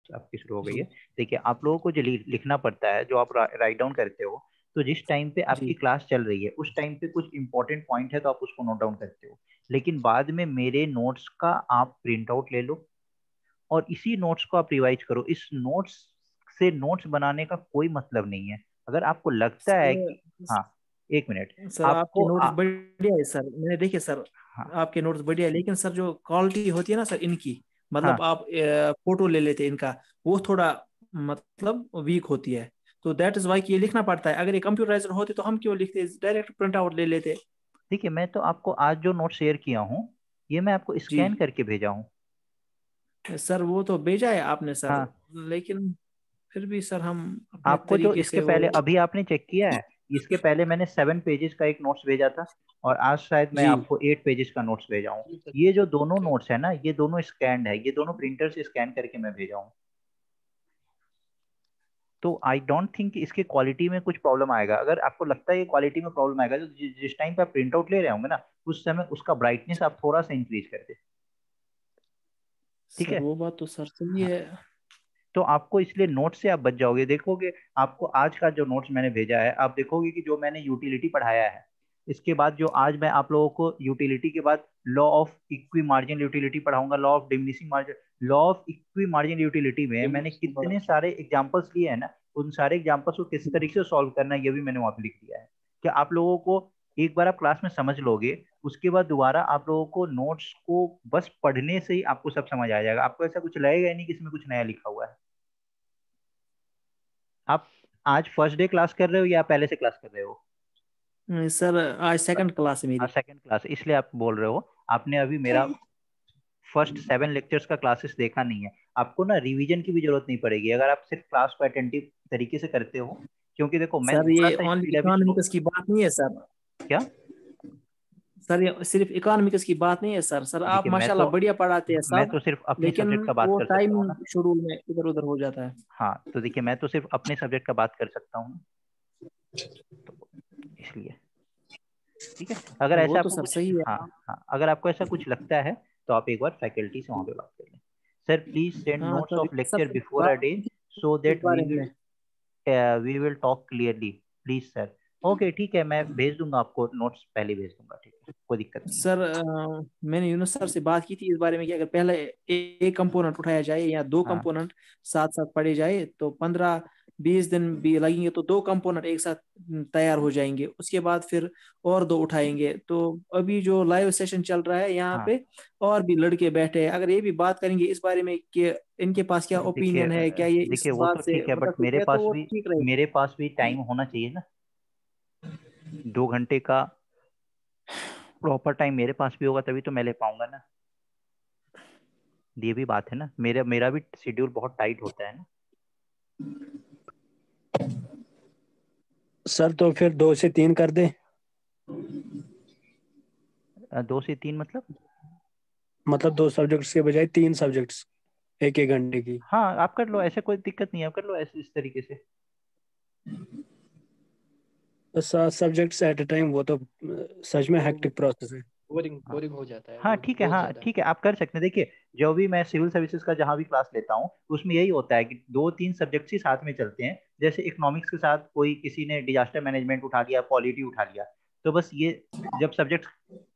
आपकी शुरू हो गई जी। है। देखिए आप लोगों को जो लिखना पड़ता है, जो आप राइट डाउन करते हो, तो जिस टाइम पे आपकी जी। क्लास चल रही है उस टाइम पे कुछ इंपॉर्टेंट पॉइंट है तो आप उसको नोट डाउन करते हो, लेकिन बाद में मेरे नोट्स का आप प्रिंट आउट ले लो और इसी नोट्स को आप रिवाइज करो। इस नोट्स से नोट्स बनाने का कोई मतलब नहीं है। अगर आपको लगता है सर कि, हाँ, एक मिनट, सर आपके आपको नोट्स बढ़िया है सर, मैंने देखे सर। हाँ आपके नोट्स बढ़िया है, लेकिन सर जो क्वालिटी होती है ना सर इनकी, हाँ मतलब आप फोटो ले लेते हैं इनका, वो थोड़ा मतलब वीक होती है। तो दैट इज वाई कि ये लिखना पड़ता है। अगर ये कंप्यूटराइज्ड होते तो हम क्यों लिखते, डायरेक्ट प्रिंट आउट ले लेते। ठीक है, मैं तो आपको आज जो नोट शेयर किया हूँ ये मैं आपको जी स्कैन करके भेजा हूँ। सर, वो तो भेजा है आपने सर, हाँ, लेकिन फिर भी सर हम अपने आपको जो तरीके इसके से वो। पहले अभी आपने चेक किया है, इसके पहले मैंने 7 पेजेस का एक नोट्स भेजा था और आज शायद मैं जी आपको 8 पेजेस का नोट्स भेजा हूँ। ये जो दोनों नोट्स है ना, ये दोनों स्कैन्ड है, ये दोनों प्रिंटर से स्कैन करके मैं भेजा हूँ। तो आई डोंट थिंक इसके क्वालिटी में कुछ प्रॉब्लम आएगा। अगर आपको लगता है ये क्वालिटी में प्रॉब्लम आएगा तो जिस टाइम पे आप प्रिंट आउट ले रहे होंगे ना, उस समय उसका ब्राइटनेस आप थोड़ा सा इंक्रीज कर दे। ठीक सर, है। वो बात तो सर सही हाँ, है। तो आपको इसलिए नोट से आप बच जाओगे। देखोगे आपको आज का जो नोट्स मैंने भेजा है, आप देखोगे कि जो मैंने यूटिलिटी पढ़ाया है, इसके बाद जो आज मैं आप लोगों को यूटिलिटी के बाद law of equi margin utility पढ़ाऊंगा, law of diminishing margin, law of equi margin utility में मैंने कितने सारे एग्जांपल्स लिए हैं ना, उन सारे एग्जांपल्स को किस तरीके से सॉल्व करना है ये भी मैंने वहां पे लिख दिया है। कि आप लोगों को एक बार आप क्लास में समझ लोगे, उसके बाद दोबारा आप लोगों को नोट्स को बस पढ़ने से ही आपको सब समझ आ जाएगा। आपको ऐसा कुछ लगेगा ही नहीं कि इसमें कुछ नया लिखा हुआ है। आप आज फर्स्ट डे क्लास कर रहे हो या पहले से क्लास कर रहे हो? सर आज सेकंड क्लास है आज मेरी। सेकंड क्लास, इसलिए आप बोल रहे हो। आपने अभी मेरा फर्स्ट 7 लेक्चर्स का क्लासेस देखा नहीं है। आपको ना रिवीजन की भी जरूरत नहीं पड़ेगी अगर आप सिर्फ क्लास को अटेंटिव तरीके से करते हो, क्योंकि देखो मैं सर थोड़ा ये सा ओनली स्पीड अभी स्लो। इकोनॉमिक्स की बात नहीं है सर। क्या? सर ये सिर्फ इकोनॉमिक्स की बात नहीं है सर। सर आप देखिए माशाल्लाह बढ़िया पढ़ाते हैं मैं सब, तो सिर्फ अपने लेकिन सब्जेक्ट का बात वो कर सकता टाइम हूँ ना। शेड्यूल में इधर उधर हो जाता है। हाँ, तो देखिए मैं तो सिर्फ अपने सब्जेक्ट का बात कर सकता हूँ, तो इसलिए। ठीक है, अगर वो ऐसा तो आपको सर कुछ, सही है। हाँ हाँ, अगर आपको ऐसा कुछ लगता है तो आप एक बार फैकल्टी से वहाँ पे बात कर लें। सर प्लीज सेंड हाँ नोट्स सर, ऑफ ये सब लेक्चर से बिफोर अ बात डे की थी सो इस दैट बारे में। We will talk clearly, please sir. Okay ठीक है, मैं भेज दूंगा आपको नोट्स, पहले भेज दूंगा। ठीक है, कोई दिक्कत नहीं है। सर मैंने यूनुस सर से बात की थी इस बारे में कि अगर पहले एक कंपोनेंट उठाया जाए या दो हाँ कंपोनेंट साथ साथ पढ़े जाए तो 15-20 दिन भी लगेंगे, तो दो कंपोनेंट एक साथ तैयार हो जाएंगे। उसके बाद फिर और दो उठाएंगे। तो अभी जो लाइव सेशन चल रहा है यहाँ हाँ, पे, और भी लड़के बैठे हैं, अगर ये भी बात करेंगे इस बारे में कि इनके पास क्या देखिए ओपिनियन है, क्या ये इस देखिए वो तो बात से ठीक है, मतलब बट ठीक है, तो वो ठीक रहेगा। मेरे पास भी टाइम होना चाहिए ना। 2 घंटे का प्रॉपर टाइम मेरे पास भी होगा तभी तो मैं ले पाऊंगा ना। ये भी बात है ना, मेरा मेरा भी शेड्यूल बहुत टाइट होता है ना। सर तो फिर 2 से 3 कर दे। 2 से 3 मतलब? मतलब 2 सब्जेक्ट्स के बजाय 3 सब्जेक्ट्स, 1-1 घंटे की। हाँ आप कर लो, ऐसे कोई दिक्कत नहीं है, आप कर लो ऐसे इस तरीके से। तो 7 सब्जेक्ट्स एट अ टाइम, वो तो सच में वो हेक्टिक प्रोसेस है। बोरिंग हाँ बोरिंग हो जाता है हाँ, वो, ठीक है, बहुत हाँ ज्यादा। ठीक है, आप कर सकते हैं। देखिए जो भी मैं सिविल सर्विसेज का जहाँ भी क्लास लेता हूँ उसमें यही होता है कि 2-3 सब्जेक्ट्स ही साथ में चलते हैं। जैसे इकोनॉमिक्स के साथ कोई किसी ने डिजास्टर मैनेजमेंट उठा लिया, पॉलिटी उठा लिया, तो बस ये जब सब्जेक्ट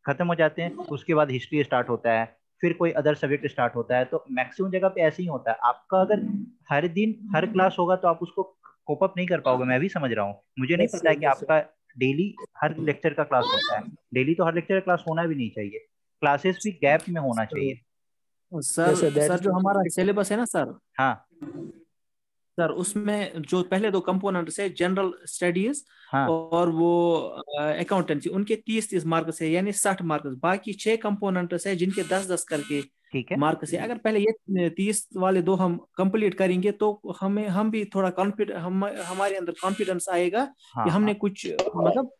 खत्म हो जाते हैं उसके बाद हिस्ट्री स्टार्ट होता है, फिर कोई अदर सब्जेक्ट स्टार्ट होता है। तो मैक्सिमम जगह पे ऐसे ही होता है। आपका अगर हर दिन हर क्लास होगा तो आप उसको कोप अप नहीं कर पाओगे, मैं भी समझ रहा हूँ। मुझे नहीं यस पता है सर, कि यस सर। आपका डेली हर लेक्चर का क्लास होता है। डेली तो हर लेक्चर का क्लास होना भी नहीं चाहिए, क्लासेस भी गैप में होना चाहिए। Yes sir sir, that sir is जो हमारा एब्सोल्युटली करेक्ट। सिलेबस है ना सर, हाँ सर उसमें जो पहले दो कंपोनेंट्स है, जनरल स्टडीज हाँ और वो अकाउंटेंसी, उनके 30-30 मार्क्स है, यानी 60 मार्क्स। बाकी 6 कंपोनेंट्स है जिनके 10-10 करके ठीक है। मार्क्स है। अगर पहले ये 30 वाले दो हम कंप्लीट करेंगे तो हम भी थोड़ा कॉन्फिडेंस, हमारे अंदर कॉन्फिडेंस आएगा कि हाँ हमने हाँ कुछ मतलब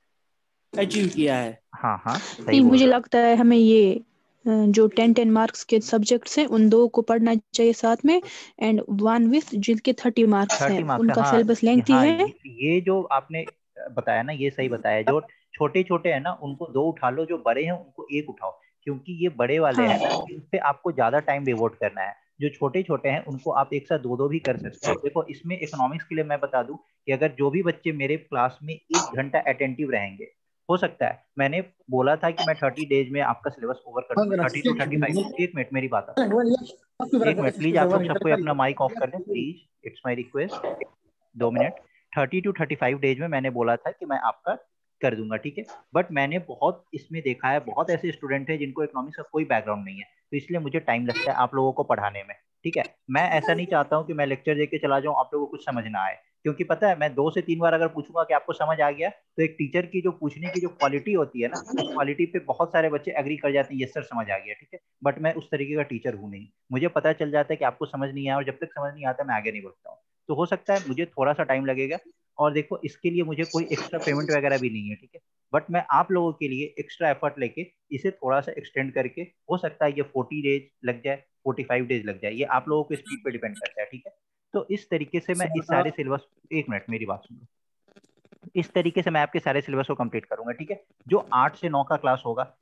अचीव किया है। हाँ हाँ, सही नहीं, बोल मुझे रहे हो। लगता है हमें ये जो 10-10 मार्क्स के सब्जेक्ट्स हैं उन दो को पढ़ना चाहिए साथ में, एंड वन विथ जिनके 30 मार्क्स हैं 30 मार्क्स है, उनका हाँ। सिलेबस लेंथी हाँ है। ये जो आपने बताया ना ये सही बताया। जो छोटे छोटे है ना उनको 2 उठा लो, जो बड़े हैं उनको 1 उठाओ, क्योंकि ये बड़े वाले हाँ हैं ना, इन पे आपको ज्यादा टाइम डिवोट करना है। जो छोटे छोटे हैं उनको आप एक साथ दो दो भी कर सकते हैं। देखो इसमें इकोनॉमिक्स के लिए मैं बता दूं कि अगर जो भी बच्चे मेरे क्लास में 1 घंटा अटेंटिव रहेंगे, हो सकता है, मैंने बोला था कि मैं 30 डेज में आपका सिलेबस ओवर कर दूंगा, 30 to 35। एक मिनट मेरी बात आता है, एक मिनट प्लीज, आप लोग सबको अपना माइक ऑफ कर दें please, it's my request. 2 minute. 30 to 35 days में मैंने बोला था कि मैं आपका कर दूंगा, ठीक है। बट मैंने बहुत इसमें देखा है, बहुत ऐसे स्टूडेंट है जिनको इकोनॉमिक्स का कोई बैकग्राउंड नहीं है, तो इसलिए मुझे टाइम लगता है आप लोगों को पढ़ाने में, ठीक है। मैं ऐसा नहीं चाहता हूँ कि मैं लेक्चर देके चला जाऊँ, आप लोगों को कुछ समझ ना आए, क्योंकि पता है मैं 2 से 3 बार अगर पूछूंगा कि आपको समझ आ गया, तो एक टीचर की जो पूछने की जो क्वालिटी होती है ना, उस क्वालिटी पे बहुत सारे बच्चे एग्री कर जाते हैं, यस सर समझ आ गया, ठीक है। बट मैं उस तरीके का टीचर हूँ नहीं, मुझे पता चल जाता है कि आपको समझ नहीं आया, और जब तक समझ नहीं आता मैं आगे नहीं बढ़ता हूँ। तो हो सकता है मुझे थोड़ा सा टाइम लगेगा, और देखो इसके लिए मुझे कोई एक्स्ट्रा पेमेंट वगैरह भी नहीं है, ठीक है। बट मैं आप लोगों के लिए एक्स्ट्रा एफर्ट लेके इसे थोड़ा सा एक्सटेंड करके, हो सकता है ये 40 डेज लग जाए, 45 डेज लग जाए, ये आप लोगों के स्पीड पे डिपेंड करता है, ठीक है। तो इस तरीके से मैं सर इस सारे सिलेबस, एक मिनट मेरी बात सुनो, इस तरीके से मैं आपके सारे सिलेबस को कंप्लीट करूंगा, ठीक है। जो 8 से 9 का क्लास होगा,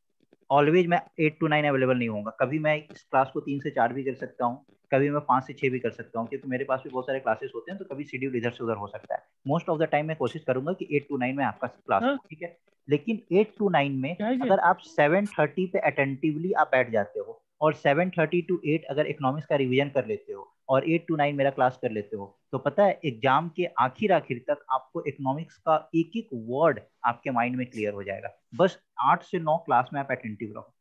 ऑलवेज मैं 8 to 9 अवेलेबल नहीं होऊंगा, कभी मैं इस क्लास को 3 से 4 भी कर सकता हूँ, कभी मैं 5 से 6 भी कर सकता हूँ, क्योंकि मेरे पास भी बहुत सारे क्लासेस होते हैं, तो कभी शेड्यूल इधर से उधर हो सकता है। मोस्ट ऑफ द टाइम मैं कोशिश करूंगा कि 8 to 9 में आपका क्लास हो, ठीक है। लेकिन 8 to 9 में अगर आप 7:30 पे अटेंटिवली आप बैठ जाते हो, और 7:30 to 8 अगर इकोनॉमिक्स का रिवीजन कर लेते हो, और 8 to 9 मेरा क्लास कर लेते हो, तो पता है एग्जाम के आखिर आखिर तक आपको इकोनॉमिक्स का एक एक वर्ड आपके माइंड में क्लियर हो जाएगा। बस 8 से 9 क्लास में आप अटेंटिव रहो।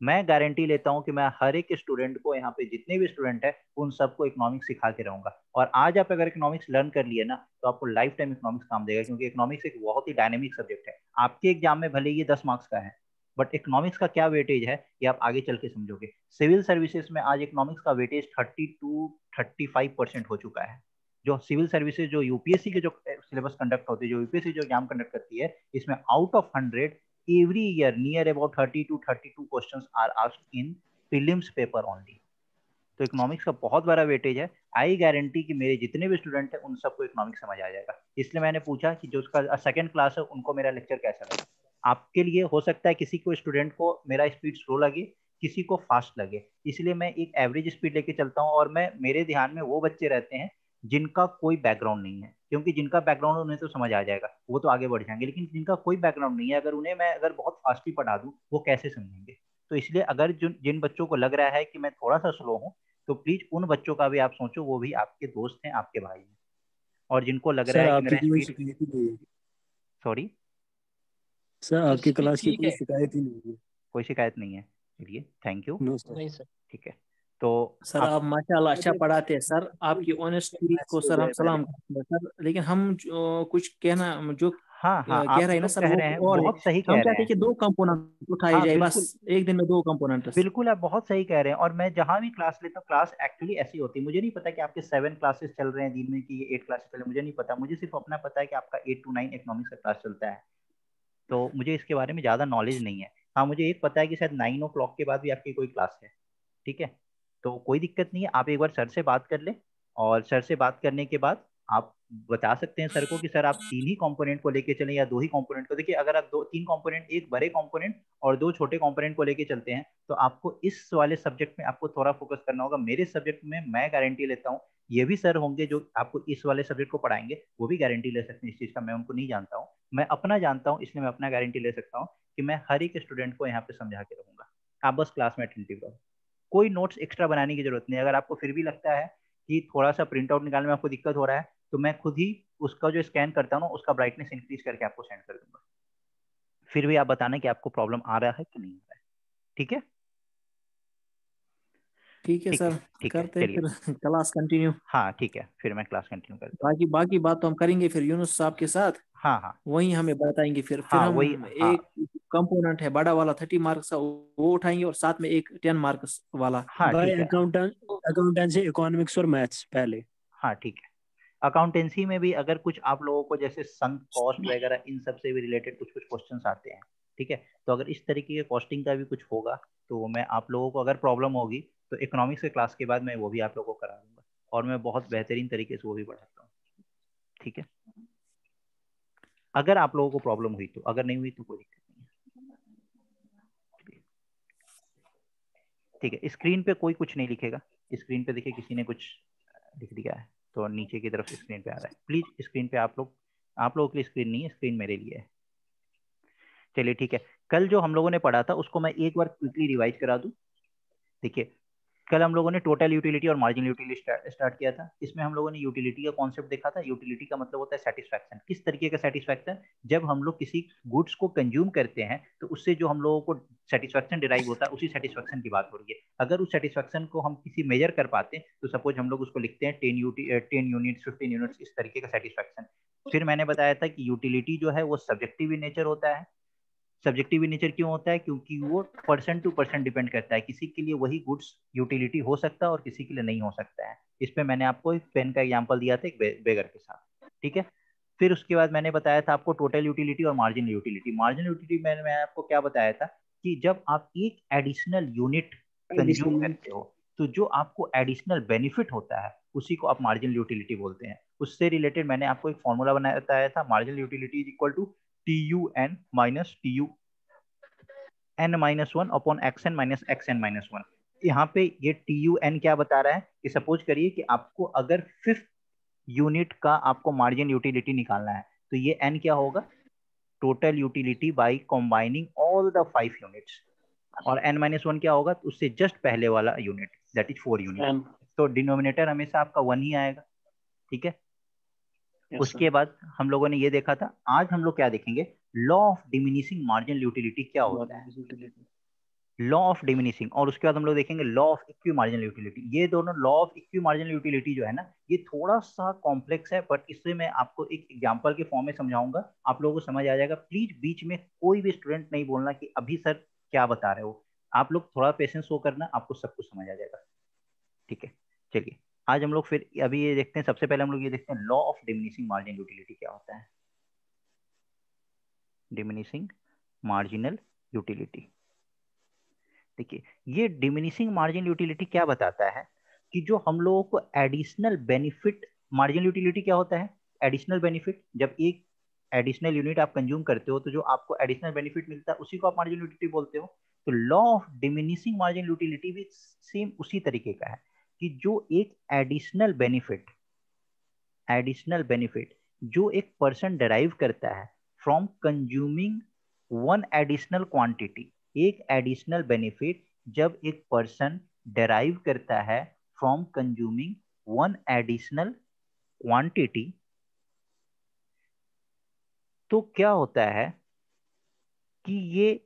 मैं गारंटी लेता हूं कि मैं हर एक स्टूडेंट को, यहाँ पे जितने भी स्टूडेंट है उन सबको इकोनॉमिक्स सिखा के रहूंगा। और आज आप अगर इकोनॉमिक्स लर्न कर लिए ना, तो आपको लाइफ टाइम इकोनॉमिक्स काम देगा, क्योंकि इकोनॉमिक्स एक बहुत ही डायनेमिक सब्जेक्ट है। आपके एग्जाम में भले ये 10 मार्क्स का है, बट इकोनॉमिक्स का क्या वेटेज है ये आप आगे चल के समझोगे। सिविल सर्विसेज में आज इकोनॉमिक्स का वेटेज 30 to 35% हो चुका है। जो सिविल सर्विसेज, जो यूपीएससी के जो सिलेबस कंडक्ट होती है, जो यूपीएससी जो एग्जाम कंडक्ट करती है, इसमें out of 100 every year near about 30 to 32 questions are asked in prelims paper only। तो इकोनॉमिक्स का बहुत बड़ा वेटेज है। आई गारंटी कि मेरे जितने भी स्टूडेंट हैं उन सबको इकोनॉमिक्स समझ आ जाएगा। इसलिए मैंने पूछा कि जो उसका सेकंड क्लास है उनको मेरा लेक्चर कैसा लगा। आपके लिए हो सकता है किसी को स्टूडेंट को मेरा स्पीड स्लो लगे, किसी को फास्ट लगे, इसलिए मैं एक एवरेज स्पीड लेके चलता हूँ। और मैं, मेरे ध्यान में वो बच्चे रहते हैं जिनका कोई बैकग्राउंड नहीं है, क्योंकि जिनका बैकग्राउंड उन्हें तो समझ आ जाएगा, वो तो आगे बढ़ जाएंगे, लेकिन जिनका कोई बैकग्राउंड नहीं है, अगर उन्हें मैं अगर बहुत फास्ट भी पढ़ा दूं, वो कैसे समझेंगे। तो इसलिए अगर जिन बच्चों को लग रहा है कि मैं थोड़ा सा स्लो हूँ, तो प्लीज उन बच्चों का भी आप सोचो, वो भी आपके दोस्त हैं, आपके भाई हैं। और जिनको लग रहा सर है कि आपकी मेरा कोई स्पीड, शिकायत ही नहीं है। सॉरी, सर सर आपकी स्पीड क्लास की ठीक कोई है। शिकायत ही नहीं है। कोई शिकायत नहीं है, चलिए थैंक यू, नो सर। नहीं सर। ठीक है। तो सर आप, आप माशाल्लाह अच्छा पढ़ाते हैं सर, आपकी ऑनेस्टी मैथ्स को हो सर हम जाए पहले। सलाम करते हैं सर। लेकिन हम कुछ कहना जो हाँ हाँ, कह आप रहे हैं ना जो सर, कह वो रहे हैं और है। बहुत सही कह हम रहे चाहते हैं हैं। कि 2 कंपोनेंट उठाए हाँ जाए बस, बिल्कुल, एक दिन में 2 कंपोनेंट। बिल्कुल आप बहुत सही कह रहे हैं। और मैं जहां भी क्लास लेता हूँ, क्लास एक्चुअली ऐसी होती है, मुझे नहीं पता कि आपके 7 क्लासेस चल रहे हैं दिन में, कि ये 8 क्लासेस चल रहे हैं, मुझे नहीं पता। मुझे सिर्फ अपना पता है कि आपका 8 to 9 इकोनॉमिक्स का क्लास चलता है, तो मुझे इसके बारे में ज़्यादा नॉलेज नहीं है। हाँ मुझे एक पता है कि शायद 9 o'clock के बाद भी आपकी कोई क्लास है, ठीक है। तो कोई दिक्कत नहीं है, आप एक बार सर से बात कर लें, और सर से बात करने के बाद आप बता सकते हैं सर को कि सर आप 3 ही कंपोनेंट को लेके चलें या 2 ही कंपोनेंट को। देखिए अगर आप 2-3 कंपोनेंट, एक बड़े कंपोनेंट और 2 छोटे कंपोनेंट को लेके चलते हैं, तो आपको इस वाले सब्जेक्ट में आपको थोड़ा फोकस करना होगा। मेरे सब्जेक्ट में मैं गारंटी लेता हूँ, ये भी सर होंगे जो आपको इस वाले सब्जेक्ट को पढ़ाएंगे, वो भी गारंटी ले सकते हैं इस चीज़ का, मैं उनको नहीं जानता हूँ, मैं अपना जानता हूँ, इसलिए मैं अपना गारंटी ले सकता हूँ कि मैं हर एक स्टूडेंट को यहाँ पे समझा के रहूंगा। आप बस क्लास में अटेंटिव रहो, कोई नोट्स एक्स्ट्रा बनाने की जरूरत नहीं। अगर आपको फिर भी लगता है कि थोड़ा सा प्रिंट आउट निकालने में आपको दिक्कत हो रहा है, तो मैं खुद ही उसका जो स्कैन करता हूँ ना, उसका ब्राइटनेस इंक्रीज करके आपको सेंड कर दूंगा। फिर भी आप बताना कि आपको प्रॉब्लम आ रहा है कि नहीं आ रहा है, ठीक है। ठीक है ठीक है, सर, ठीक है, करते हैं चलिए। फिर क्लास कंटिन्यू। हाँ ठीक है, फिर मैं क्लास कंटिन्यू करता हूँ। बाकी बाकी बात तो हम करेंगे फिर यूनुस साहब के साथ, हाँ हाँ वही हमें बताएंगे। फिर हाँ, वही, हम हाँ एक कंपोनेंट है बड़ा वाला 30 मार्क्स का, वो उठाएंगे, और साथ में एक 10 मार्क्स वाला। हाँ, भाई ठीक है, अकाउंटेंसी, इकोनॉमिक्स और मैथ्स पहले। हाँ ठीक है। अकाउंटेंसी में भी अगर कुछ आप लोगों को जैसे संक कॉस्ट वगैरह इन सब से भी रिलेटेड कुछ कुछ क्वेश्चंस आते हैं, ठीक है। तो अगर इस तरीके के कॉस्टिंग का भी कुछ होगा, तो मैं आप लोगों को, अगर प्रॉब्लम होगी, तो इकोनॉमिक्स के क्लास के बाद मैं वो भी आप लोगों को करा दूंगा, और मैं बहुत बेहतरीन तरीके से वो भी पढ़ाता हूँ, ठीक है। अगर आप लोगों को प्रॉब्लम हुई तो, अगर नहीं हुई तो कोई दिक्कत नहीं है। ठीक है, स्क्रीन पे कोई कुछ नहीं लिखेगा, स्क्रीन पे देखिए किसी ने कुछ लिख दिया है तो नीचे की तरफ स्क्रीन पे आ रहा है, प्लीज स्क्रीन पे आप लोगों के लिए स्क्रीन नहीं है, स्क्रीन मेरे लिए है। चलिए ठीक है, कल जो हम लोगों ने पढ़ा था उसको मैं एक बार क्विकली रिवाइज करा दूं। देखिए, कल हम लोगों ने टोटल यूटिलिटी और मार्जिनल यूटिलिटी स्टार्ट किया था। इसमें हम लोगों ने यूटिलिटी का कॉन्सेप्ट देखा था। यूटिलिटी का मतलब होता है सेटिस्फैक्शन। किस तरीके का सेटिस्फैक्शन? जब हम लोग किसी गुड्स को कंज्यूम करते हैं तो उससे जो हम लोगों को सेटिस्फैक्शन डिराइव होता है, उसी सेटिस्फैक्शन की बात हो रही है। अगर उस सेटिस्फैक्शन को हम किसी मेजर कर पाते हैं तो सपोज हम लोग उसको लिखते हैं 10 यूनिट्स 15 यूनिट्स, इस तरीके का सेटिस्फैक्शन। फिर मैंने बताया था कि यूटिलिटी जो है वो सब्जेक्टिव इन नेचर होता है। सब्जेक्टिव इन नेचर क्यों होता है? क्योंकि वो पर्सन टू पर्सन डिपेंड करता है। किसी के लिए वही गुड्स यूटिलिटी हो सकता है और किसी के लिए नहीं हो सकता है। इस पे मैंने आपको एक पेन का एग्जांपल दिया था, एक बेगर के साथ, ठीक है। फिर उसके बाद मैंने बताया था आपको टोटल यूटिलिटी और मार्जिनल यूटिलिटी। मार्जिनल यूटिलिटी मैं आपको क्या बताया था कि जब आप एक एडिशनल यूनिट कंज्यूम करते हो तो जो आपको एडिशनल बेनिफिट होता है उसी को आप मार्जिनल यूटिलिटी बोलते हैं। उससे रिलेटेड मैंने आपको एक फॉर्मूला बताया था, marginal utility is equal to TUN minus TUN-1 upon XN-XN-1। यहाँ पे ये TUN क्या बता रहा है कि सपोज करिए कि आपको अगर 5th यूनिट का आपको मार्जिन यूटिलिटी निकालना है तो ये N क्या होगा? Total utility by combining all the 5 units. और N-1 क्या होगा? तो उससे जस्ट पहले वाला यूनिट, दैट इज 4 यूनिट। तो डिनोमिनेटर हमेशा आपका 1 ही आएगा, ठीक है। उसके बाद हम लोगों ने ये देखा था। आज हम लोग क्या देखेंगे? Law of diminishing marginal utility क्या होता है, लॉ ऑफ डिमिनिशिंग। और उसके बाद हम लोग देखेंगे law of equi marginal utility. ये दोनों law of equi marginal utility जो है ना, ये थोड़ा सा कॉम्प्लेक्स है, बट इससे मैं आपको एक एग्जांपल के फॉर्म में समझाऊंगा, आप लोगों को समझ आ जाएगा। प्लीज बीच में कोई भी स्टूडेंट नहीं बोलना कि अभी सर क्या बता रहे हो। आप लोग थोड़ा पेशेंस शो करना, आपको सब कुछ समझ आ जाएगा, ठीक है। चलिए, आज हम लोग फिर अभी ये देखते हैं। सबसे पहले हम लोग ये देखते हैं law of diminishing marginal utility क्या होता है। डिमिनिशिंग मार्जिनल यूटिलिटी, देखिए ये डिमिनिशिंग मार्जिनल यूटिलिटी क्या बताता है कि जो हम लोगों को एडिशनल बेनिफिट, मार्जिनल यूटिलिटी क्या होता है? Additional benefit. जब एक एडिशनल यूनिट आप कंज्यूम करते हो तो जो आपको एडिशनल बेनिफिट मिलता है उसी को आप मार्जिनल यूटिलिटी बोलते हो। तो law of diminishing marginal utility भी सेम उसी तरीके का है कि जो एक एडिशनल बेनिफिट जो एक पर्सन डराइव करता है from consuming one additional quantity, एक एडिशनल बेनिफिट जब एक पर्सन डराइव करता है from consuming one additional quantity, तो क्या होता है कि ये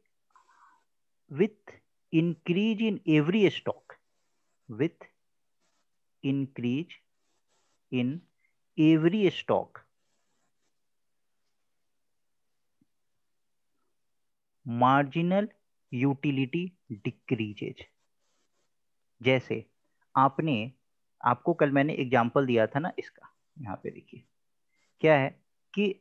with increase in every stock, with increase in every stock, marginal utility decreases. जैसे आपको कल मैंने एग्जांपल दिया था ना इसका, यहाँ पे देखिए क्या है कि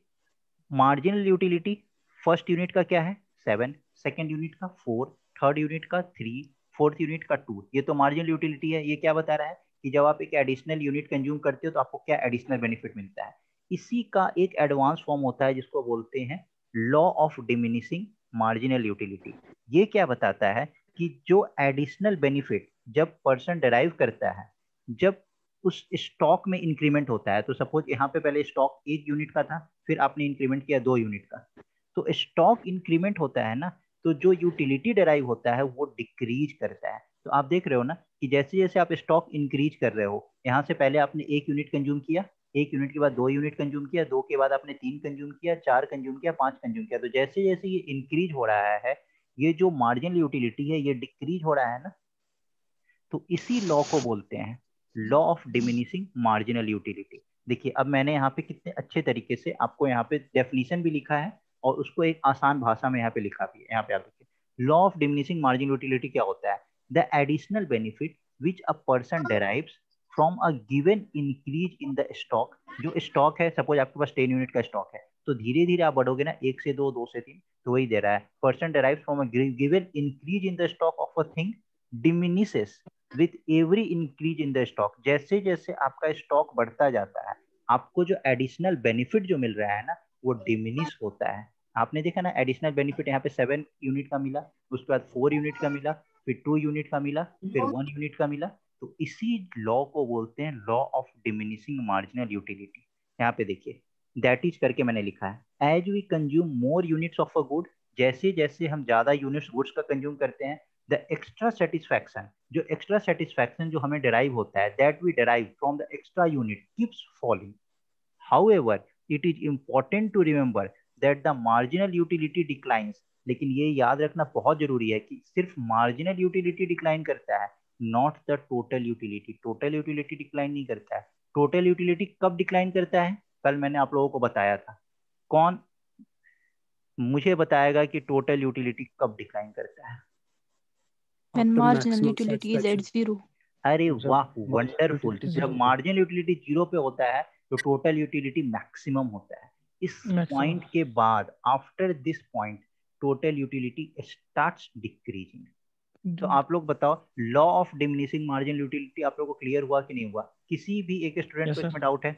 मार्जिनल यूटिलिटी फर्स्ट यूनिट का क्या है 7, सेकेंड यूनिट का 4, थर्ड यूनिट का 3, फोर्थ यूनिट का 2। ये तो मार्जिनल यूटिलिटी है। ये क्या बता रहा है कि जब आप एक एडिशनल यूनिट कंज्यूम करते हो तो आपको क्या एडिशनल बेनिफिट मिलता है। इसी का एक एडवांस फॉर्म होता है जिसको बोलते हैं law of diminishing marginal utility. ये क्या बताता है कि जो एडिशनल बेनिफिट जब पर्सन डिराइव करता है, जब उस स्टॉक में इंक्रीमेंट होता है, तो सपोज यहाँ पे पहले स्टॉक 1 यूनिट का था, फिर आपने इंक्रीमेंट किया 2 यूनिट का, तो स्टॉक इंक्रीमेंट होता है ना, तो जो यूटिलिटी डिराइव होता है वो डिक्रीज करता है। तो आप देख रहे हो ना कि जैसे जैसे आप स्टॉक इंक्रीज कर रहे हो, यहाँ से पहले आपने 1 यूनिट कंज्यूम किया, 1 यूनिट के बाद 2 यूनिट कंज्यूम किया, 2 के बाद आपने 3 कंज्यूम किया, 4 कंज्यूम किया, 5 कंज्यूम किया, तो जैसे जैसे ये इंक्रीज हो रहा है, ये जो मार्जिनल यूटिलिटी है ये डिक्रीज हो रहा है ना। तो इसी लॉ को बोलते हैं law of diminishing marginal utility. देखिए अब मैंने यहाँ पे कितने अच्छे तरीके से आपको यहाँ पे डेफिनेशन भी लिखा है और उसको एक आसान भाषा में यहाँ पे लिखा भी है। यहाँ पे आप देखिए law of diminishing marginal utility क्या होता है? The additional benefit which a person डेराइव्स from a given increase in the stock. जो स्टॉक है, सपोज आपके पास 10 यूनिट का स्टॉक है, तो धीरे धीरे आप बढ़ोगे ना, 1 से 2, 2 से 3, तो वही दे रहा है person डेराइव्स from a given increase in the stock of a thing diminishes with every increase in the stock. जैसे जैसे आपका स्टॉक बढ़ता जाता है, आपको जो एडिशनल बेनिफिट जो मिल रहा है ना वो डिमिनिश होता है। आपने देखा ना एडिशनल बेनिफिट यहाँ पे 7 यूनिट का मिला, उसके बाद 4 यूनिट का मिला, फिर 2 यूनिट का मिला, फिर 1 यूनिट का मिला। तो इसी लॉ को बोलते हैं law of diminishing marginal utility. यहाँ पे देखिए दैट इज करके मैंने लिखा है, as we consume more units of a good, जैसे जैसे हम ज्यादा यूनिट्स गुड्स का कंज्यूम करते हैं, द एक्स्ट्रा सेटिस्फैक्शन, जो एक्स्ट्रा सेटिस्फैक्शन जो हमें डिराइव होता है, that we derive from the extra unit keeps falling. However, it is important to remember that the marginal utility declines. लेकिन ये याद रखना बहुत जरूरी है कि सिर्फ मार्जिनल यूटिलिटी डिक्लाइन करता है, not the total utility. Total utility decline नहीं करता है। टोटल यूटिलिटी कब डिक्लाइन करता है? कल मैंने आप लोगों को बताया था। कौन मुझे बताएगा कि टोटल यूटिलिटी कब डिक्लाइन करता है? When After marginal maximum utility is at satisfaction. zero. अरे जब वाह, marginal वंडरफुल। utility जब zero पे मार्जिनल यूटिलिटी जीरो पे होता है तो टोटल यूटिलिटी मैक्सिमम होता है। इस maximum. पॉइंट के बाद, after this point, total utility starts decreasing. तो आप लोग बताओ, law of diminishing marginal utility आप लोगों को क्लियर हुआ कि नहीं हुआ? किसी भी एक स्टूडेंट Yes, को sir. इसमें डाउट है?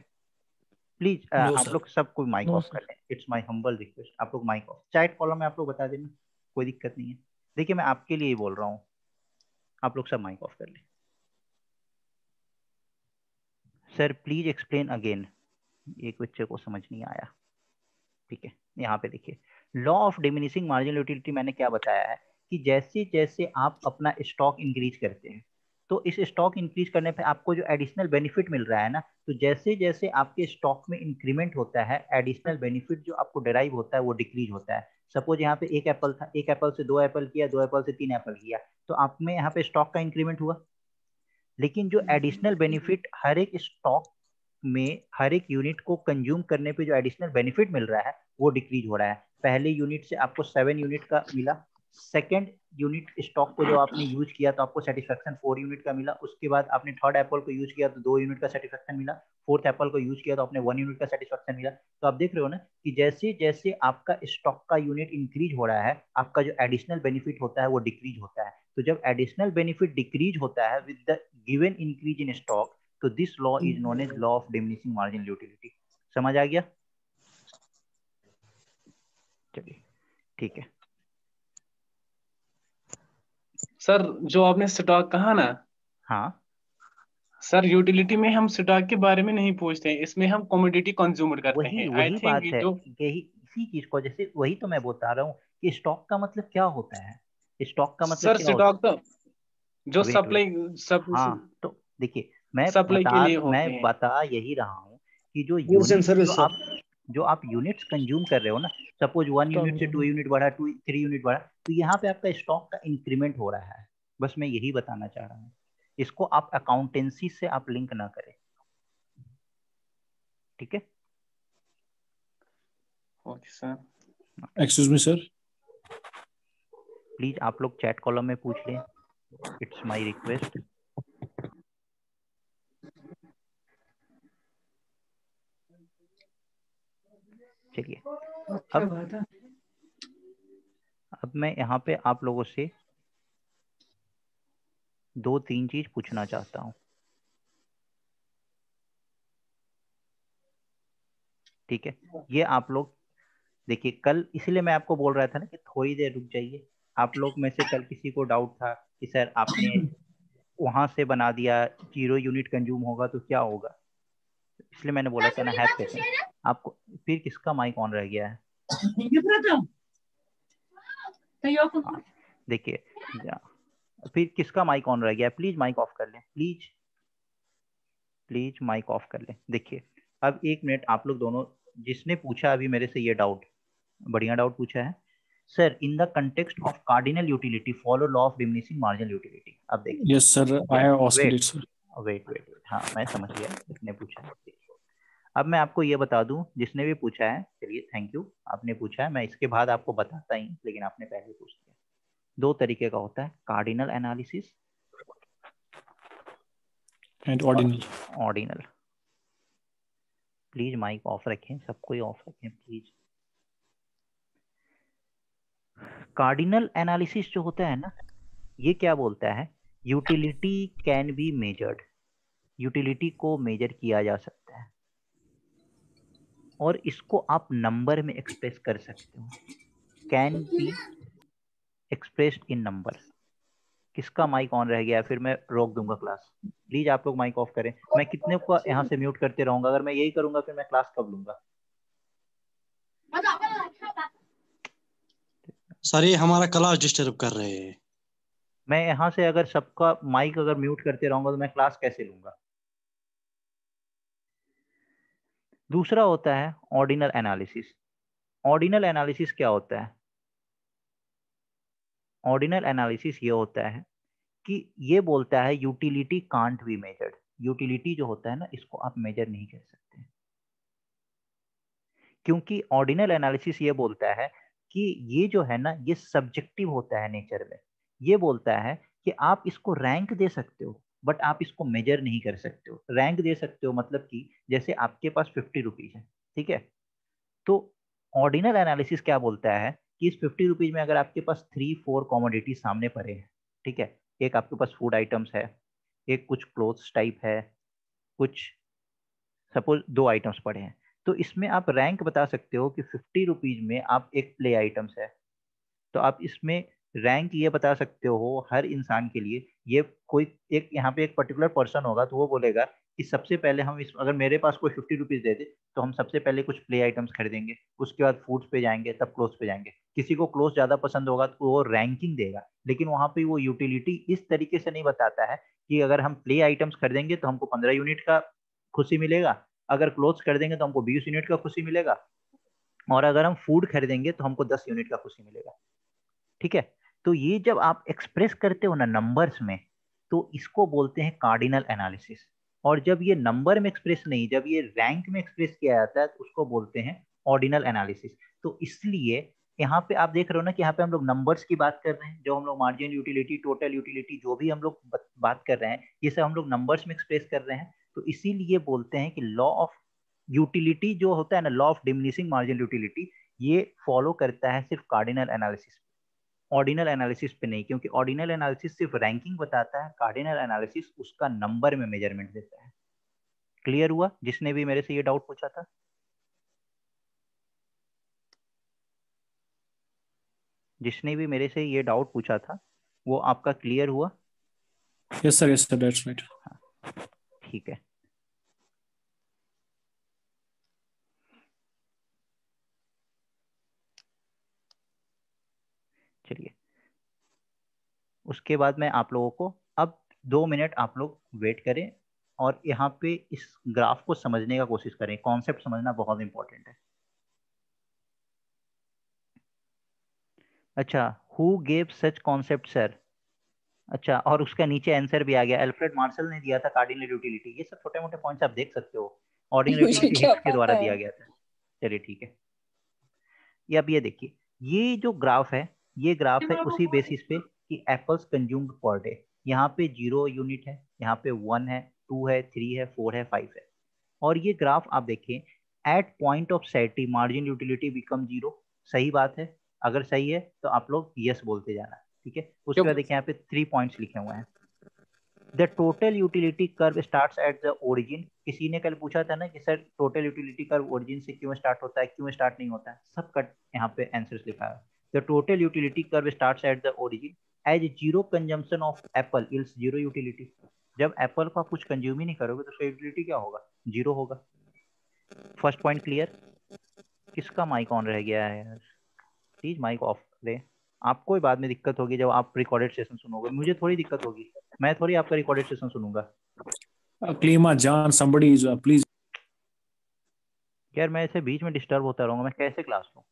प्लीज No, आप sir. लोग सबको माइक No, ऑफ sir. कर लें। इट्स माय हम्बल रिक्वेस्ट, आप लोग माइक ऑफ। चैट कॉलम में आप लोग बता देना, कोई दिक्कत नहीं है। देखिए मैं आपके लिए ही बोल रहा हूँ, आप लोग सब माइक ऑफ कर लें। सर प्लीज एक्सप्लेन अगेन, एक बच्चे को समझ नहीं आया। ठीक है, यहाँ पे देखिए law of diminishing marginal utility मैंने क्या बताया है कि जैसे जैसे आप अपना स्टॉक इंक्रीज करते हैं, तो इस स्टॉक इंक्रीज करने पे आपको जो एडिशनल बेनिफिट मिल रहा है ना, तो जैसे जैसे आपके स्टॉक में इंक्रीमेंट होता है, एडिशनल बेनिफिट जो आपको डिराइव होता है वो डिक्रीज होता है। सपोज यहाँ पे एक एप्पल था, एक एप्पल से 2 एप्पल किया, 2 एप्पल से 3 एप्पल किया, तो आप में यहाँ पे स्टॉक का इंक्रीमेंट हुआ। लेकिन जो एडिशनल बेनिफिट हर एक स्टॉक में, हर एक यूनिट को कंज्यूम करने पे जो एडिशनल बेनिफिट मिल रहा है वो डिक्रीज हो रहा है। पहले यूनिट से आपको 7 यूनिट का मिला, सेकंड यूनिट स्टॉक को जो आपने यूज किया तो आपको सेटिस्फेक्शन 4 यूनिट का मिला। उसके बाद आपने थर्ड एप्पल को यूज किया तो 2 यूनिट का सेटिस्फेक्शन मिला। फोर्थ एप्पल को यूज किया तो आपने 1 यूनिट का सेटिस्फेक्शन मिला। तो आप देख रहे हो ना कि जैसे जैसे आपका स्टॉक का यूनिट इंक्रीज हो रहा है, आपका जो एडिशनल बेनिफिट होता है वो डिक्रीज होता है। तो जब एडिशनल बेनिफिट डिक्रीज होता है with the given increase in stock, तो this law is known as law of diminishing marginal utility. समझ आ गया? चलिए ठीक है। सर जो आपने स्टॉक कहा ना, हाँ सर यूटिलिटी में हम स्टॉक के बारे में नहीं पूछते हैं, इसमें हम कमोडिटी कंज्यूमर करते वही हैं। आई वही थिंक बात है, जो यही इसी चीज को, जैसे वही तो मैं बता रहा हूँ कि स्टॉक का मतलब क्या होता है। स्टॉक का मतलब सर क्या होता स्टॉक तो जो है? वेट वेट, सप्लाई सब हाँ तो देखिए सप्लाई के लिए होते हैं। बता यही रहा हूँ कि जो Goods and यूनिट services, जो आप यूनिट्स कंज्यूम कर रहे हो ना, सपोज 1 यूनिट से 2 यूनिट बढ़ा, 3 यूनिट बढ़ा, तो यहाँ पे आपका स्टॉक का इंक्रीमेंट हो रहा है। बस मैं यही बताना चाह रहा हूँ। इसको आप अकाउंटेंसी से आप लिंक ना करें, ठीक है? Okay sir. Excuse me, sir. Please आप लोग चैट कॉलम में पूछ लें, इट्स माय रिक्वेस्ट। चलिए अब मैं यहाँ पे आप लोगों से 2-3 चीज पूछना चाहता हूँ, ठीक है? ये आप लोग देखिए, कल इसलिए मैं आपको बोल रहा था ना कि थोड़ी देर रुक जाइए। आप लोग में से कल किसी को डाउट था कि सर आपने वहां से बना दिया, 0 यूनिट कंज्यूम होगा तो क्या होगा, इसलिए मैंने बोला था ना हैव पेशेंस। आपको फिर किसका माइक ऑन रह गया है? देखिए फिर किसका माइक ऑन रह गया है? प्लीज माइक ऑफ कर लें, प्लीज प्लीज माइक ऑफ कर लें। देखिए अब 1 मिनट, आप लोग दोनों, जिसने पूछा अभी मेरे से ये डाउट, बढ़िया डाउट पूछा है। Sir in the context of cardinal utility follow law of diminishing marginal utility. अब देखिए, Yes, sir. I have asked wait it, sir. Wait wait, हाँ मैं समझ गया किसने पूछा है। अब मैं आपको ये बता दूं, जिसने भी पूछा है, चलिए थैंक यू, आपने पूछा है, मैं इसके बाद आपको बताता ही, लेकिन आपने पहले पूछ लिया। 2 तरीके का होता है, cardinal analysis And ordinal. Ordinal. Please mic off रखें, सबको ही ऑफ रखें प्लीज। कार्डिनल एनालिसिस जो होता है ना, ये क्या बोलता है? Utility can be measured, utility को मेजर किया जा सकता है और इसको आप नंबर में एक्सप्रेस कर सकते हो। Can be expressed in number, किसका माइक ऑन रह गया है? फिर मैं रोक दूंगा क्लास। प्लीज आप लोग माइक ऑफ करें। मैं कितने को यहाँ से म्यूट करते रहूंगा? अगर मैं यही करूंगा फिर मैं क्लास कब लूंगा? सर ये हमारा क्लास डिस्टर्ब कर रहे हैं। मैं यहाँ से अगर सबका माइक अगर म्यूट करते रहूंगा तो मैं क्लास कैसे लूंगा? दूसरा होता है ऑर्डिनल एनालिसिस। ऑर्डिनल एनालिसिस क्या होता है? ऑर्डिनल एनालिसिस ये होता है कि ये बोलता है utility can't be measured. Utility जो होता है ना, इसको आप मेजर नहीं कर सकते, क्योंकि ऑर्डिनल एनालिसिस ये बोलता है कि ये जो है ना, ये सब्जेक्टिव होता है नेचर में। ये बोलता है कि आप इसको रैंक दे सकते हो बट आप इसको मेजर नहीं कर सकते हो। रैंक दे सकते हो मतलब कि जैसे आपके पास 50 रुपीज है, ठीक है, तो ऑर्डिनल एनालिसिस क्या बोलता है कि इस 50 रुपीज में अगर आपके पास 3-4 कॉमोडिटी सामने पड़े हैं, ठीक है, एक आपके पास फूड आइटम्स है, एक कुछ क्लोथ्स टाइप है, कुछ सपोज 2 आइटम्स पड़े हैं, तो इसमें आप रैंक बता सकते हो कि 50 रुपीज में आप एक प्ले आइटम्स है, तो आप इसमें रैंक ये बता सकते हो हर इंसान के लिए। ये कोई एक यहाँ पे एक पर्टिकुलर पर्सन होगा तो वो बोलेगा कि सबसे पहले हम इस, अगर मेरे पास कोई 50 रुपीज दे दे तो हम सबसे पहले कुछ प्ले आइटम्स खरीदेंगे, उसके बाद फूड्स पे जाएंगे, तब क्लोथ्स पे जाएंगे। किसी को क्लोथ ज्यादा पसंद होगा तो वो रैंकिंग देगा, लेकिन वहां पे वो यूटिलिटी इस तरीके से नहीं बताता है कि अगर हम प्ले आइटम्स खरीदेंगे तो हमको 15 यूनिट का खुशी मिलेगा, अगर क्लोथ्स खरीदेंगे तो हमको 20 यूनिट का खुशी मिलेगा, और अगर हम फूड खरीदेंगे तो हमको 10 यूनिट का खुशी मिलेगा। ठीक है, तो ये जब आप एक्सप्रेस करते हो ना नंबर्स में, तो इसको बोलते हैं कार्डिनल एनालिसिस। और जब ये नंबर में एक्सप्रेस नहीं, जब ये रैंक में एक्सप्रेस किया जाता है तो उसको बोलते हैं ऑर्डिनल एनालिसिस। तो इसलिए यहाँ पे आप देख रहे हो ना कि यहाँ पे हम लोग नंबर्स की बात कर रहे हैं, जो हम लोग मार्जिन यूटिलिटी, टोटल यूटिलिटी, जो भी हम लोग बात कर रहे हैं, ये सब हम लोग नंबर्स में एक्सप्रेस कर रहे हैं। तो इसीलिए बोलते हैं कि लॉ ऑफ यूटिलिटी जो होता है ना, law of diminishing margin utility, ये फॉलो करता है सिर्फ कार्डिनल एनालिसिस, ऑर्डिनल एनालिसिस पे नहीं, क्योंकि ऑर्डिनल एनालिसिस सिर्फ रैंकिंग बताता है, कार्डिनल एनालिसिस उसका नंबर में मेजरमेंट देता है। क्लियर हुआ जिसने भी मेरे से ये डाउट पूछा था? जिसने भी मेरे से ये डाउट पूछा था वो आपका क्लियर हुआ? Yes sir, that's right. ठीक है, चलिए उसके बाद मैं आप लोगों को अब 2 मिनट आप लोग वेट करें और यहाँ पे इस ग्राफ को समझने का कोशिश करें। कॉन्सेप्ट समझना बहुत इंपॉर्टेंट है। अच्छा, who gave such concept sir? अच्छा, और उसका नीचे आंसर भी आ गया, अल्फ्रेड मार्शल ने दिया था कार्डिनल यूटिलिटी। ये सब छोटे मोटे पॉइंट्स आप देख सकते हो, ऑर्डिनल मुझे यूटिलिटी क्या हिक्स के द्वारा पता दिया है। गया था। चलिए ठीक है, ये अब ये देखिए, ये जो ग्राफ है, ये ग्राफ है उसी बेसिस पे कि एप्पल्स कंज्यूम्ड पर डे। यहाँ पे 0 यूनिट है, यहाँ पे 1 है, 2 है, 3 है, 4 है, 5 है। और ये ग्राफ आप देखें, at point of satiety margin utility become 0। सही बात है, अगर सही है तो आप लोग यस बोलते जाना, ठीक है। उसके बाद देखिए यहाँ पे 3 पॉइंट्स लिखे हुए हैं। The total utility curve starts at the origin. किसी ने कल पूछा था ना कि sir total utility curve origin से क्यों स्टार्ट होता है, क्यों स्टार्ट नहीं होता है, सब कट यहाँ पे आंसर्स लिखा है। The total utility curve starts at the origin as 0 consumption of apple yields 0 utility. जब एप्पल को आप कुछ कंज्यूम ही नहीं करोगे तो उसका यूटिलिटी क्या होगा? 0 होगा। First point clear? किसका माइक ऑन रह गया है यार? प्लीज माइक ऑफ करें। आपको ही बाद में दिक्कत होगी जब आप रिकॉर्डेड सेशन सुनोगे, मुझे थोड़ी दिक्कत होगी, मैं थोड़ी आपका रिकॉर्डेड सेशन सुनूंगा। क्लीमा जान, somebody is please। यार मैं ऐसे बीच में डिस्टर्ब होता रहूंगा, मैं कैसे क्लास लूं?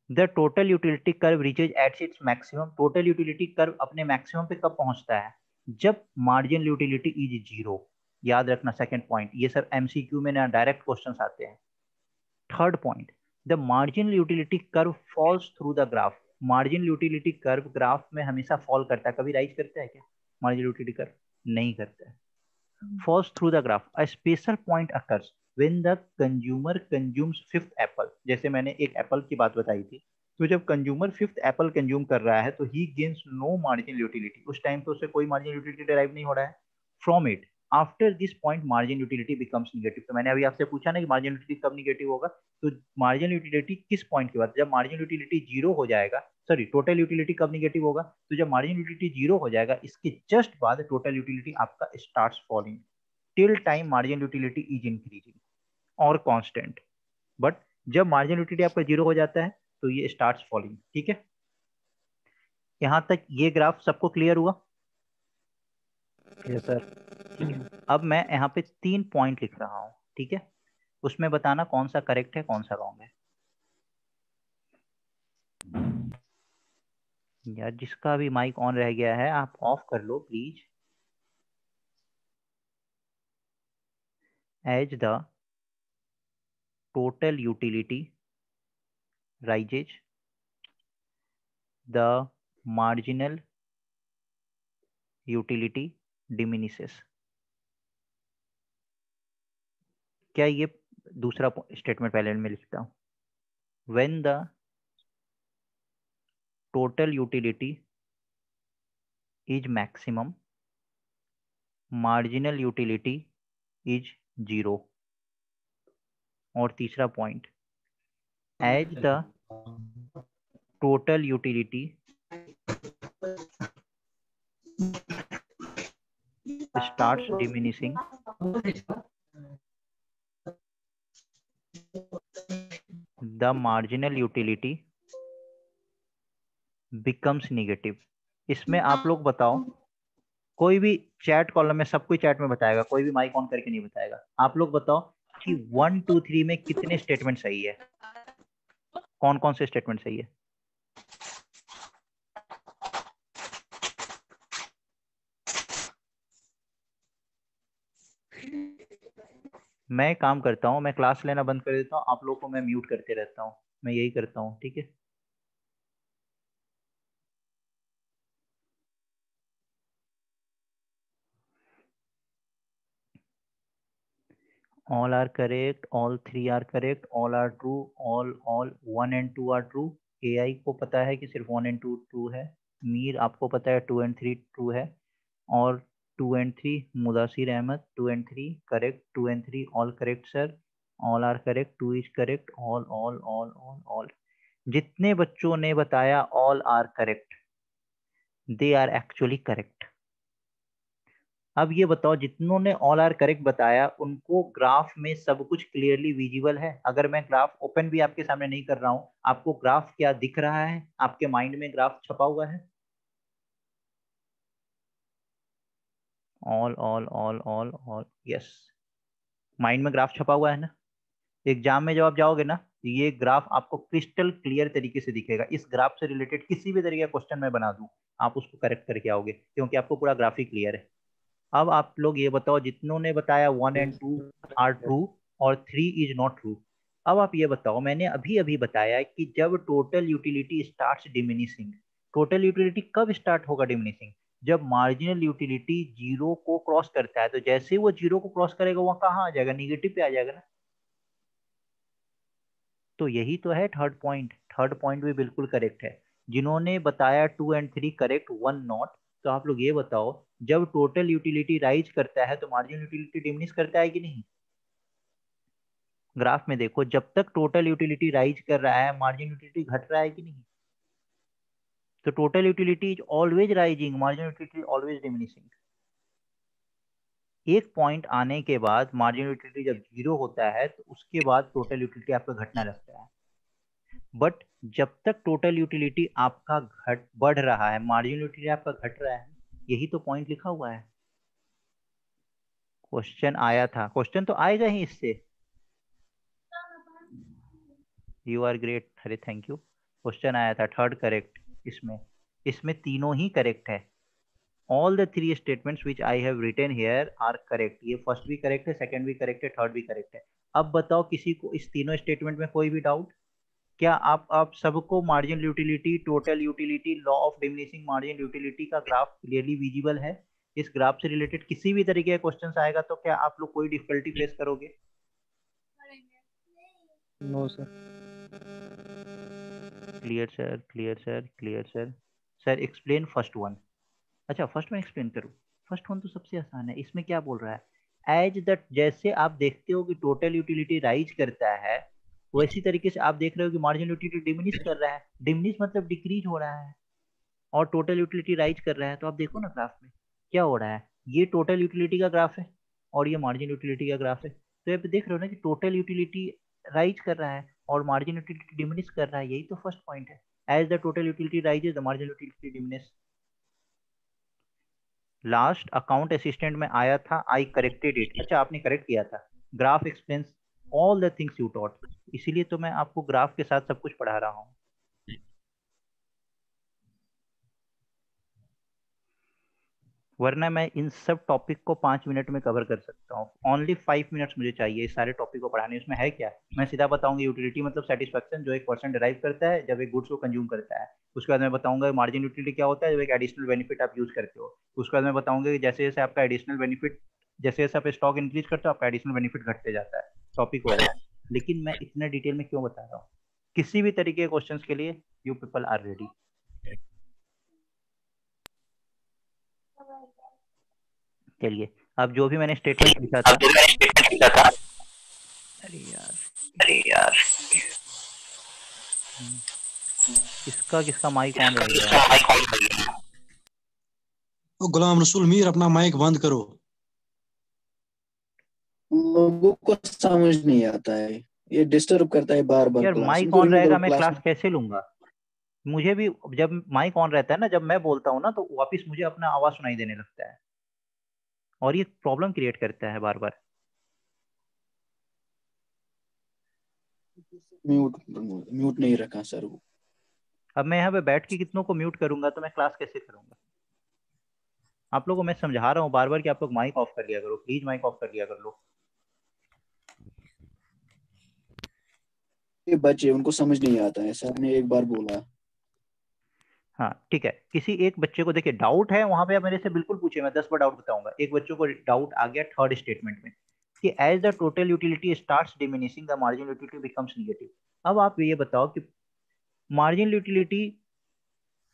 The total utility curve reaches at its maximum. Total utility curve अपने मैक्सिमम पे कब पहुंचता है? जब मार्जिनल यूटिलिटी इज 0। याद रखना सेकंड पॉइंट, ये सब एमसीक्यू में ना डायरेक्ट क्वेश्चंस आते हैं। Third point, the marginal utility curve falls through the graph. Marginal utility curve graph में हमेशा फॉल करता है, कभी राइज करता है क्या? मार्जिनल यूटिलिटी कर्व नहीं करता है। Falls through the graph, a special point occurs when the consumer consumes 5th apple. जैसे मैंने एक एप्पल की बात बताई थी, तो जब कंज्यूमर 5th एप्पल कंज्यूम कर रहा है तो ही गेन्स नो मार्जिनल यूटिलिटी। उस टाइम पे उसे कोई मार्जिनल यूटिलिटी डिराइव नहीं हो रहा है from it. After this point margin utility becomes negative. तो मैंने अभी आपसे पूछा ना कि मार्जिन यूटिलिटी कब निगेटिव होगा, तो मार्जिन यूटिलिटी किस पॉइंट के बाद, जब मार्जिन यूटिलिटी जीरो हो जाएगा, सॉरी टोटल यूटिलिटी कब निगेटिव होगा, तो जब मार्जिन यूटिलिटी जीरो हो जाएगा इसके जस्ट बाद टोटल यूटिलिटी आपका starts falling till time margin utility is increasing और कांस्टेंट। बट जब मार्जिन यूटिलिटी आपका जीरो हो जाता है तो ये स्टार्ट्स फॉलिंग। ठीक है, यहां तक ये ग्राफ सबको क्लियर हुआ? Yes sir. अब मैं यहाँ पे 3 पॉइंट लिख रहा हूँ, ठीक है, उसमें बताना कौन सा करेक्ट है कौन सा रॉन्ग है। यार जिसका भी माइक ऑन रह गया है आप ऑफ कर लो please. As the total utility rises, the marginal utility diminishes। क्या ये दूसरा स्टेटमेंट पहले में लिखता हूं, when the total utility is maximum marginal utility is zero। और तीसरा point, as the total utility starts diminishing the marginal utility becomes negative। इसमें आप लोग बताओ, कोई भी चैट कॉलम में, सब कोई चैट में बताएगा, कोई भी माइक ऑन करके नहीं बताएगा। आप लोग बताओ कि 1 2 3 में कितने स्टेटमेंट सही है, कौन कौन से स्टेटमेंट सही है? मैं काम करता हूँ, मैं क्लास लेना बंद कर देता हूँ, आप लोगों को मैं म्यूट करते रहता हूँ, मैं यही करता हूँ, ठीक है। All are correct, all 3 are correct, all are true, all 1 and 2 are true। AI को पता है कि सिर्फ 1 and 2 true है। मीर आपको पता है 2 and 3 true है। और 2 and 3 Mudasir Ahmad 2 and 3 correct, 2 and 3 all correct sir, all are correct, 2 is correct, all। जितने बच्चों ने बताया all are correct, they are actually correct। अब ये बताओ, जितनों ने ऑल आर करेक्ट बताया उनको ग्राफ में सब कुछ क्लियरली विजिबल है? अगर मैं ग्राफ ओपन भी आपके सामने नहीं कर रहा हूं, आपको ग्राफ क्या दिख रहा है? आपके माइंड में ग्राफ छपा हुआ है? All all all all all, yes, mind में ग्राफ छपा हुआ है ना? एग्जाम में जब आप जाओगे ना, ये ग्राफ आपको क्रिस्टल क्लियर तरीके से दिखेगा। इस ग्राफ से रिलेटेड किसी भी तरीके का क्वेश्चन मैं बना दूं, आप उसको करेक्ट करके आओगे, क्योंकि आपको पूरा ग्राफ ही क्लियर है। अब आप लोग ये बताओ, जितनों ने बताया 1 and 2 आर ट्रू और 3 इज नॉट ट्रू। अब आप ये बताओ, मैंने अभी अभी बताया कि जब total utility starts diminishing, total utility कब स्टार्ट होगा डिमिनिशिंग? जब मार्जिनल यूटिलिटी जीरो को क्रॉस करता है। तो जैसे ही वो जीरो को क्रॉस करेगा वहां कहाँ आ जाएगा? निगेटिव पे आ जाएगा ना। तो यही तो है थर्ड पॉइंट। थर्ड पॉइंट भी बिल्कुल करेक्ट है। जिन्होंने बताया 2 and 3 करेक्ट, 1 नॉट। तो आप लोग ये बताओ, जब टोटल यूटिलिटी राइज करता है तो मार्जिनल यूटिलिटी डिमिनिश करता है कि नहीं? ग्राफ में देखो, जब तक टोटल यूटिलिटी राइज कर रहा है मार्जिनल यूटिलिटी घट रहा है कि नहीं? तो total utility is always rising, marginal utility always diminishing. एक पॉइंट आने के बाद मार्जिनल यूटिलिटी जब जीरो होता है तो उसके बाद टोटल यूटिलिटी आपका घटना लगता है। बट जब तक टोटल यूटिलिटी आपका बढ़ रहा है, मार्जिनल यूटिलिटी आपका घट रहा है, यही तो पॉइंट लिखा हुआ है। क्वेश्चन आया था, क्वेश्चन तो आएगा ही इससे। यू आर ग्रेट, अरे थैंक यू। क्वेश्चन आया था थर्ड करेक्ट, इसमें तीनों ही करेक्ट है। All the 3 statements which I have written here are correct. ये फर्स्ट भी करेक्ट है, सेकंड भी करेक्ट है, थर्ड भी करेक्ट है। अब बताओ, किसी को इस तीनों स्टेटमेंट में कोई भी डाउट? क्या आप सबको marginal utility, total utility, law of diminishing marginal utility का ग्राफ क्लियरली विजिबल है? इस ग्राफ से रिलेटेड किसी भी तरीके का क्वेश्चन आएगा तो क्या आप लोग कोई डिफिकल्टी फेस करोगे? No sir. Clear sir, clear sir, clear sir. Sir explain first one. अच्छा फर्स्ट वन एक्सप्लेन करूँ? फर्स्ट वन तो सबसे आसान है। इसमें क्या बोल रहा है, एज दैट, जैसे आप देखते हो कि टोटल यूटिलिटी राइज करता है, वैसी तरीके से आप देख रहे हो कि मार्जिनल यूटिलिटी डिमिनिश कर रहा है। डिमिनिश मतलब डिक्रीज हो रहा है, और टोटल यूटिलिटी राइज कर रहा है। तो आप देखो ना ग्राफ में क्या हो रहा है, ये टोटल यूटिलिटी का ग्राफ है और ये मार्जिन यूटिलिटी का ग्राफ है। तो यहाँ पे देख रहे हो ना कि टोटल यूटिलिटी राइज कर रहा है और मार्जिन यूटिलिटी डिमिनिश कर रहा है। यही तो फर्स्ट पॉइंट है, as the total utility rises the margin utility diminish. Last account assistant में आया था, आई करेक्टेड इट। अच्छा आपने करेक्ट किया था। Graph explains all the things you taught, इसीलिए तो मैं आपको ग्राफ के साथ सब कुछ पढ़ा रहा हूँ। वरना मैं इन सब टॉपिक को 5 मिनट में कवर कर सकता हूँ। ओनली 5 मिनट्स मुझे चाहिए इस सारे टॉपिक को पढ़ाने। उसमें है क्या, मैं सीधा बताऊंगा यूटिलिटी मतलब सेटिस्फैक्शन जो एक पर्सन डिराइव करता है जब एक गुड्स को कंज्यूम करता है। उसके बाद मैं बताऊंगा मार्जिन यूटिलिटी क्या होता है, जब एक एडिशनल बेनिफिट आप यूज करते हो। उसके बाद मैं बताऊंगा कि जैसे जैसे आपका एडिशनल बेनिफिट, जैसे जैसे आप स्टॉक इंक्रीज करते हो आपका एडिशनल बेनिफिट घटते जाता है। टॉपिक हो गया। लेकिन मैं इतना डिटेल में क्यों बता रहा हूँ, किसी भी तरीके के क्वेश्चन के लिए यू पीपल आर रेडी। चलिए, अब जो भी मैंने स्टेटमेंट लिखा था, अरे यार किसका किसका माइक ऑन रह गया? तो गुलाम रसूल मीर अपना माइक बंद करो। लोगों को समझ नहीं आता है, ये डिस्टर्ब करता है बार बार यार क्लास। माइक इनको ऑन रिमूव रहेगा, करो मैं क्लास क्लास कैसे लूंगा? मुझे भी जब माइक ऑन रहता है ना, जब मैं बोलता हूँ ना तो वापस मुझे अपना आवाज सुनाई देने लगता है और ये प्रॉब्लम क्रिएट करता है बार बार। म्यूट म्यूट नहीं रखा सर वो। अब मैं यहाँ पे बैठ के कितनों को म्यूट करूंगा तो मैं क्लास कैसे करूंगा? आप लोगों को मैं समझा रहा हूँ बार बार कि आप लोग माइक ऑफ कर लिया करो, प्लीज माइक ऑफ कर लिया कर लो। ये बच्चे उनको समझ नहीं आता है, सर ने एक बार बोला। हाँ ठीक है, किसी एक बच्चे को देखिए डाउट है वहां पे, आप मेरे से बिल्कुल पूछे, मैं 10 बार डाउट बताऊंगा। एक बच्चे को डाउट आ गया थर्ड स्टेटमेंट में कि as the total utility starts diminishing the margin utility becomes negative. अब आप ये बताओ कि margin utility,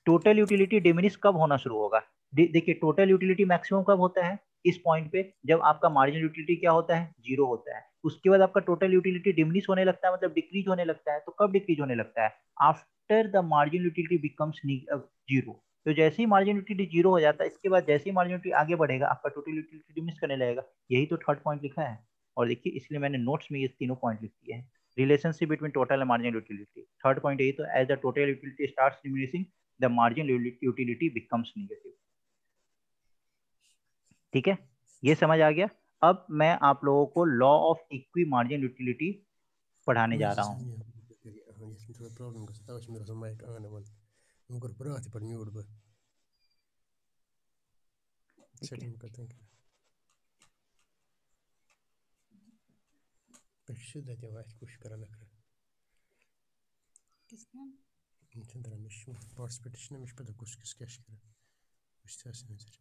total utility diminish कब होना शुरू होगा? देखिए टोटल यूटिलिटी मैक्सिमम कब होता है? इस पॉइंट पे, जब आपका मार्जिन यूटिलिटी क्या होता है, जीरो होता है। उसके बाद आपका टोटल यूटिलिटी डिमिनिश होने लगता है, मतलब डिक्रीज होने लगता है। तो कब डिक्रीज होने लगता है? After the margin utility becomes zero. तो जैसे ही मार्जिन यूटिलिटी जीरो हो जाता है, इसके बाद जैसे ही मार्जिन यूटिलिटी आगे बढ़ेगा आपका टोटल यूटिलिटी डिमिनिश करने लगेगा। यही तो थर्ड पॉइंट लिखा है। और देखिए इसलिए मैंने नोट्स में ये तीनों पॉइंट लिख दिए हैं। Relationship between total and marginal utility, third point यही तो, as the total utility starts diminishing the marginal utility becomes negative। ठीक है, ये समझ आ गया। अब मैं आप लोगों को law of equi margin utility पढ़ाने जा रहा हूँ।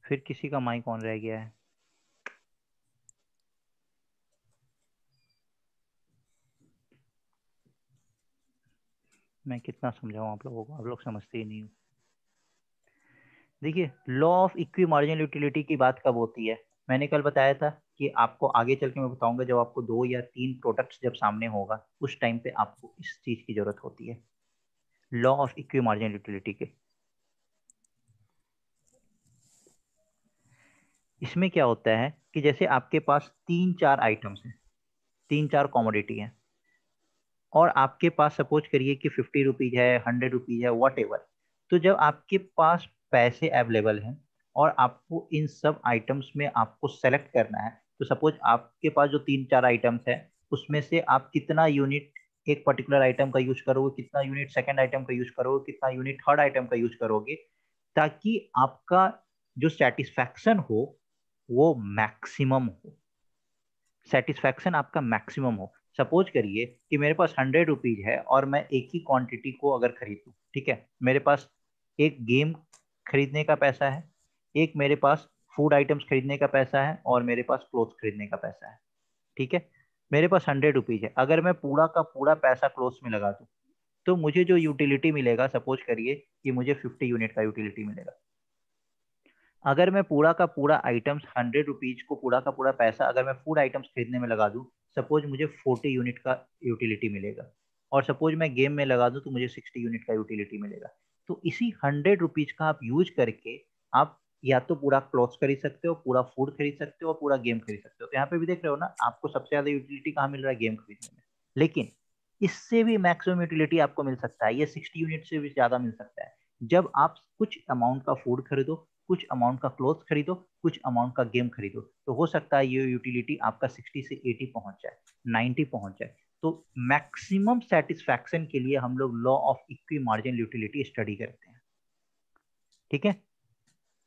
फिर किसी का माइक ऑन रह गया है। मैं कितना समझाऊं आप लोगों को, आप लोग समझते ही नहीं हो। देखिए law of equi marginal utility की बात कब होती है? मैंने कल बताया था कि आपको आगे चल के मैं बताऊंगा, जब आपको 2 या 3 प्रोडक्ट्स जब सामने होगा उस टाइम पे आपको इस चीज की जरूरत होती है, law of equi marginal utility के। इसमें क्या होता है कि जैसे आपके पास 3-4 आइटम्स हैं, 3-4 कॉमोडिटी हैं, और आपके पास सपोज करिए कि 50 रुपीज है, 100 रुपीज है, वट एवर। तो जब आपके पास पैसे अवेलेबल हैं और आपको इन सब आइटम्स में आपको सेलेक्ट करना है, तो सपोज आपके पास जो 3-4 आइटम्स है उसमें से आप कितना यूनिट एक पर्टिकुलर आइटम का यूज करोगे, कितना यूनिट सेकंड आइटम का यूज करोगे, कितना यूनिट थर्ड आइटम का यूज करोगे, ताकि आपका जो सेटिस्फैक्शन हो वो मैक्सिमम हो, सेटिस्फैक्शन आपका मैक्सिमम हो। सपोज करिए कि मेरे पास 100 रुपीज है और मैं एक ही क्वांटिटी को अगर खरीदूं, ठीक है, मेरे पास एक गेम खरीदने का पैसा है, एक मेरे पास फूड आइटम्स खरीदने का पैसा है, और मेरे पास क्लोथ्स खरीदने का पैसा है। ठीक है, मेरे पास 100 रुपीज है। अगर मैं पूरा का पूरा पैसा क्लोथ्स में लगा दूं तो मुझे जो यूटिलिटी मिलेगा, सपोज करिए कि मुझे 50 यूनिट का यूटिलिटी मिलेगा। अगर मैं पूरा का पूरा आइटम्स 100 रुपीज को पूरा का पूरा पैसा अगर मैं फूड आइटम्स खरीदने में लगा दूं, सपोज मुझे 40 यूनिट का यूटिलिटी मिलेगा, और सपोज मैं गेम में लगा दूं तो मुझे 60 यूनिट का यूटिलिटी मिलेगा। तो इसी 100 रुपीज का आप यूज करके आप या तो पूरा क्लॉथ्स खरीद सकते हो, पूरा फूड खरीद सकते हो, और पूरा गेम खरीद सकते हो। तो यहाँ पे भी देख रहे हो ना, आपको सबसे ज्यादा यूटिलिटी कहाँ मिल रहा है? गेम खरीदने में। लेकिन इससे भी मैक्सिमम यूटिलिटी आपको मिल सकता है, ये 60 यूनिट से भी ज्यादा मिल सकता है, जब आप कुछ अमाउंट का फूड खरीदो, कुछ अमाउंट का क्लोथ खरीदो, कुछ अमाउंट का गेम खरीदो। तो हो सकता है ये यूटिलिटी आपका 60 से 80 पहुंच जाए, 90 पहुंच जाए। तो मैक्सिमम सेटिस्फैक्शन के लिए हम लोग law of equi margin utility study करते हैं, ठीक है?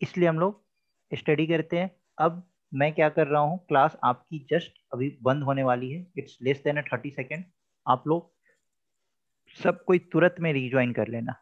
इसलिए हम लोग स्टडी करते हैं। अब मैं क्या कर रहा हूँ, क्लास आपकी जस्ट अभी बंद होने वाली है, इट्स लेस देन 30 सेकेंड। आप लोग सब कोई तुरंत में रिज्वाइन कर लेना।